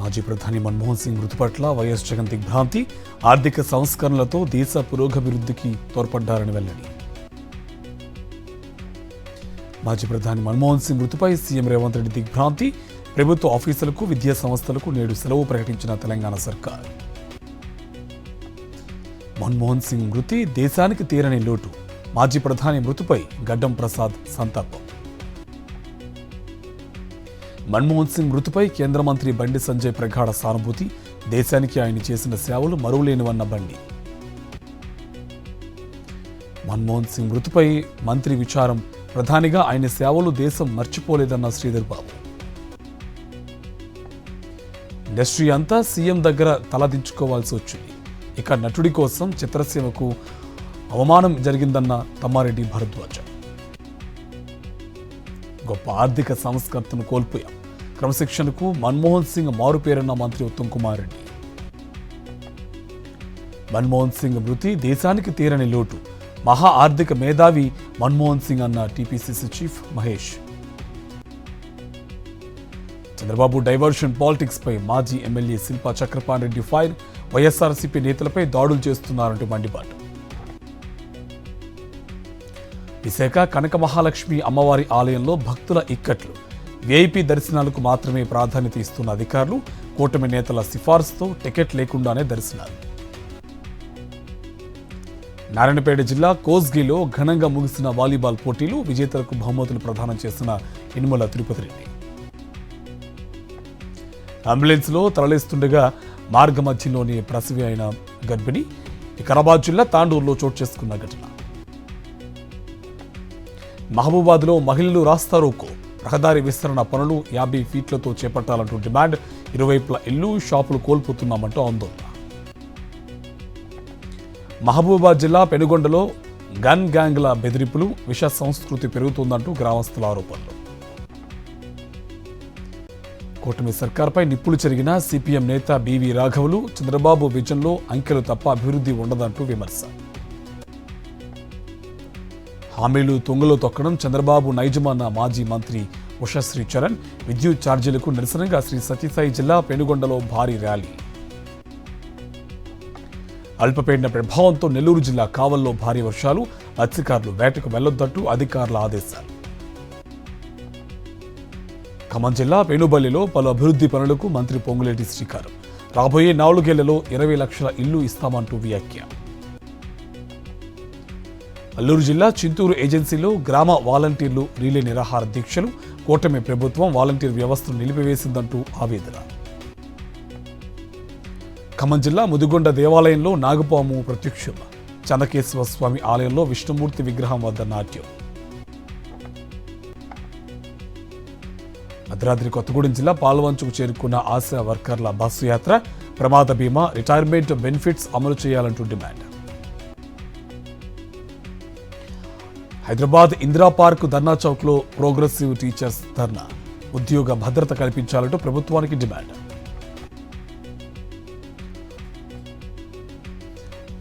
మాజీ ప్రధాని మన్మోహన్ సింగ్ మృతి పట్ల వైఎస్ జగన్ దిగ్భ్రాంతి, ఆర్థిక సంస్కరణలతో దేశ పురోగభివృద్ధికి తోడ్పడ్డారని వెల్లడి. మాజీ ప్రధాని మన్మోహన్ సింగ్ మృతిపై సీఎం రేవంత్ రెడ్డి దిగ్భ్రాంతి, ప్రభుత్వ ఆఫీసులకు, విద్యా సంస్థలకు నేడు సెలవు ప్రకటించిన తెలంగాణ సర్కార్. మన్మోహన్ సింగ్ మృతి దేశానికి తీరని లోటు, మాజీ ప్రధాని మృతిపై గడ్డం ప్రసాద్ సంతాపం. మన్మోహన్ సింగ్ మృతిపై కేంద్ర మంత్రి బండి సంజయ్ ప్రగాఢ సానుభూతి, దేశానికి ఆయన చేసిన సేవలు మరువలేనివన్న బండి. మన్మోహన్ సింగ్ మృతిపై మంత్రి విచారం, ప్రధానిగా ఆయన సేవలు దేశం మర్చిపోలేదన్న శ్రీధర్ బాబు. ఇండస్ట్రీ అంతా సీఎం దగ్గర తలదించుకోవాల్సి వచ్చింది, ఇక నటుడి కోసం చిత్రసీమకు అవమానం జరిగిందన్న తమ్మారెడ్డి భరద్వాజ. గొప్ప ఆర్థిక సంస్కర్తను కోల్పోయాం, క్రమశిక్షణకు మన్మోహన్ సింగ్ మారుపేరన్న మంత్రి ఉత్తమ్ కుమార్ రెడ్డి. మన్మోహన్ సింగ్ మృతి దేశానికి తీరని లోటు, మహా ఆర్థిక మేధావి మన్మోహన్ సింగ్ అన్న TPCC chief Mahesh. Chandrababu diversion politics పై మాజీ MLA Shilpa Chakrapani Reddy fire, YSRCP నేతలపై దాడులు చేస్తున్నారంటూ మండిపాటు. విశాఖ కనక మహాలక్ష్మి అమ్మవారి ఆలయంలో భక్తుల ఇక్కట్లు, వీఐపీ దర్శనాలకు మాత్రమే ప్రాధాన్యత ఇస్తున్న అధికారులు, కూటమి నేతల సిఫార్సుతో టికెట్ లేకుండానే దర్శనాలు. నారాయణపేట జిల్లా కోస్గిలో ఘనంగా ముగిసిన వాలీబాల్ పోటీలు, విజేతలకు బహుమతులు ప్రదానం చేసిన యనుమల తిరుపతి రెడ్డి. అంబులెన్స్లో తరలిస్తుండగా మార్గ మధ్యలోని ప్రసవి అయిన గర్భిణి. వికారాబాద్ జిల్లా తాండూరులో చోటు చేసుకున్న ఘటన. మహబూబాద్లో మహిళలు రాస్తారోకో, రహదారి విస్తరణ పనులు 50 ఫీట్లతో చేపట్టాలంటూ డిమాండ్, ఇరువైపుల ఇల్లు, షాపులు కోల్పోతున్నామంటూ ఆందోళన. మహబూబాద్ జిల్లా పెనుగొండలో గన్ గ్యాంగ్ల బెదిరింపులు, విష సంస్కృతి పెరుగుతోందంటూ గ్రామస్తుల ఆరోపణలు. కూటమి సర్కార్పై నిప్పులు చెరిగిన సిపిఎం నేత బివి రాఘవులు, చంద్రబాబు విజన్లో అంకెలు తప్ప అభివృద్ధి ఉండదంటూ విమర్శ. హామీలు తొంగలో తొక్కడం చంద్రబాబు నైజమన్న మాజీ మంత్రి ఉషశ్రీ చరణ్, విద్యుత్ ఛార్జీలకు నిరసనగా శ్రీ సత్యసాయి జిల్లా పెనుగొండలో భారీ ర్యాలీ. అల్పపీడన ప్రభావంతో నెల్లూరు జిల్లా కావల్లో భారీ వర్షాలు, మత్స్యకారులు వేటకు వెళ్లొద్దంటూ అధికారుల ఆదేశాలు. ఖమ్మం జిల్లా పేనుబల్లిలో పలు అభివృద్ధి పనులకు మంత్రి పొంగులేటి శ్రీకారం, రాబోయే 4 ఏళ్లలో 20 లక్షల ఇల్లు ఇస్తామంటూ వ్యాఖ్య. అల్లూరు జిల్లా చింతూరు ఏజెన్సీలో గ్రామ వాలంటీర్లు రీలే నిరాహార దీక్షలు, కూటమి ప్రభుత్వం వాలంటీర్ వ్యవస్థను నిలిపివేసిందంటూ ఆవేదన. ఖమ్మం జిల్లా ముదిగొండ దేవాలయంలో నాగపాము ప్రత్యక్షం, చందకేశ్వర స్వామి ఆలయంలో విష్ణుమూర్తి విగ్రహం వద్ద నాట్యం. భద్రాద్రి కొత్తగూడెం జిల్లా పాల్వంచుకు చేరుకున్న ఆశా వర్కర్ల బస్సు యాత్ర, ప్రమాద బీమా, రిటైర్మెంట్ బెనిఫిట్స్ అమలు చేయాలంటూ డిమాండ్. హైదరాబాద్ ఇందిరా పార్క్ ధర్నా చౌక్లో ప్రోగ్రెసివ్ టీచర్స్ ధర్నా, ఉద్యోగ భద్రత కల్పించాలంటూ ప్రభుత్వానికి డిమాండ్.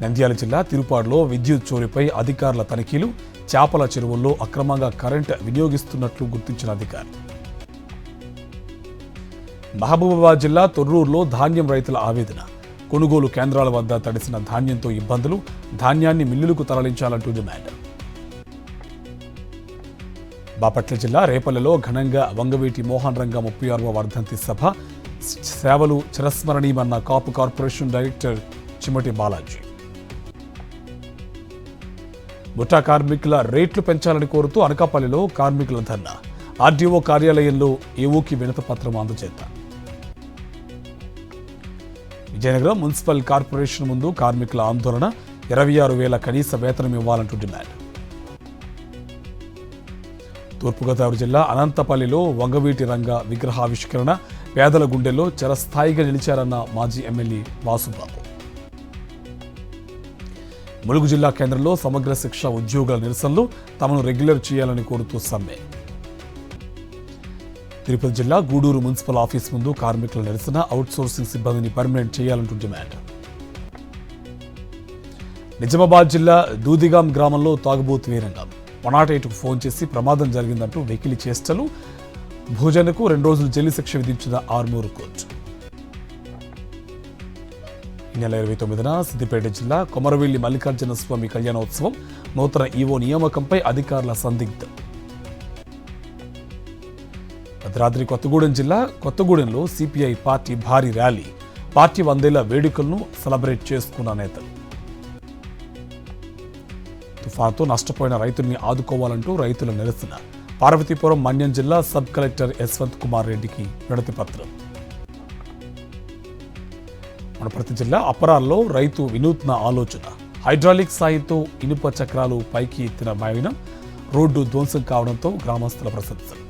నంద్యాల జిల్లా తిరుపాడులో విద్యుత్ చోరీపై అధికారుల తనిఖీలు, చేపల చెరువుల్లో అక్రమంగా కరెంట్ వినియోగిస్తున్నట్లు గుర్తించిన అధికారులు. మహబూబాబాద్ జిల్లా తొర్రూరులో ధాన్యం రైతుల ఆవేదన, కొనుగోలు కేంద్రాల వద్ద తడిసిన ధాన్యంతో ఇబ్బందులు, ధాన్యాన్ని మిల్లులకు తరలించాలంటూ డిమాండ్. బాపట్ల జిల్లా రేపల్లెలో ఘనంగా వంగవీటి మోహన్ రంగ 36వ వర్ధంతి సభ, సేవలు చిరస్మరణీయమన్న కాపు కార్పొరేషన్ డైరెక్టర్ చిమటి బాలాజీ. ముఠా కార్మికుల రేట్లు పెంచాలని కోరుతూ అనకాపల్లిలో కార్మికుల ధర్నా, ఆర్డీఓ కార్యాలయంలో ఏఓకి వినతిపత్రం అందజేత. విజయనగరం మున్సిపల్ కార్పొరేషన్ ముందు కార్మికుల ఆందోళన, 26,000 కనీస వేతనం ఇవ్వాలంటూ డిమాండ్. తూర్పుగోదావరి జిల్లా అనంతపల్లిలో వంగవీటి రంగ విగ్రహావిష్కరణ, పేదల గుండెల్లో చిరస్థాయిగా నిలిచారన్న మాజీ ఎమ్మెల్యే వాసుబాబు. ములుగు జిల్లా కేంద్రంలో సమగ్ర శిక్ష ఉద్యోగుల నిరసనలు, తమను రెగ్యులర్ చేయాలని కోరుతూ సమ్మె. తిరుపతి జిల్లా గూడూరు మున్సిపల్ ఆఫీస్ ముందు కార్మికుల నిరసన, అవుట్సోర్సింగ్ సిబ్బందిని పర్మనెంట్ చేయాలంటూ డిమాండ్. నిజామాబాద్ జిల్లా దూదిగాం గ్రామంలో తాగుబోతు వీరంగం, 108కు ఫోన్ చేసి ప్రమాదం జరిగిందంటూ వెకిలి చేష్టలు, భోజనకు 2 రోజులు జైలు శిక్ష విధించిన ఆర్మూరు కోర్టు. ఈ నెల 29న సిద్దిపేట జిల్లా కొమరవెల్లి మల్లికార్జున స్వామి కళ్యాణోత్సవం, నూతన ఈవో నియామకంపై అధికారుల సందిగ్ధం. భద్రాద్రి కొత్తగూడెం జిల్లా కొత్తగూడెంలో సిపిఐ పార్టీ భారీ ర్యాలీ, పార్టీ 100 ఏళ్ల వేడుకలను సెలబ్రేట్ చేసుకున్న నేతలు. తుఫాన్తో నష్టపోయిన రైతుల్ని ఆదుకోవాలంటూ రైతుల నిరసన. పార్వతీపురం మన్యం జిల్లా సబ్ కలెక్టర్ యశ్వంత్ కుమార్ రెడ్డికి వినతి పత్రం. వనపర్తి జిల్లా అపరాల్లో రైతు వినూత్న ఆలోచన. హైడ్రాలిక్ సాయంతో ఇనుప చక్రాలు పైకి ఎత్తిన వైనం రోడ్డు ధ్వంసం కావడంతో గ్రామస్తుల ప్రశంసలు.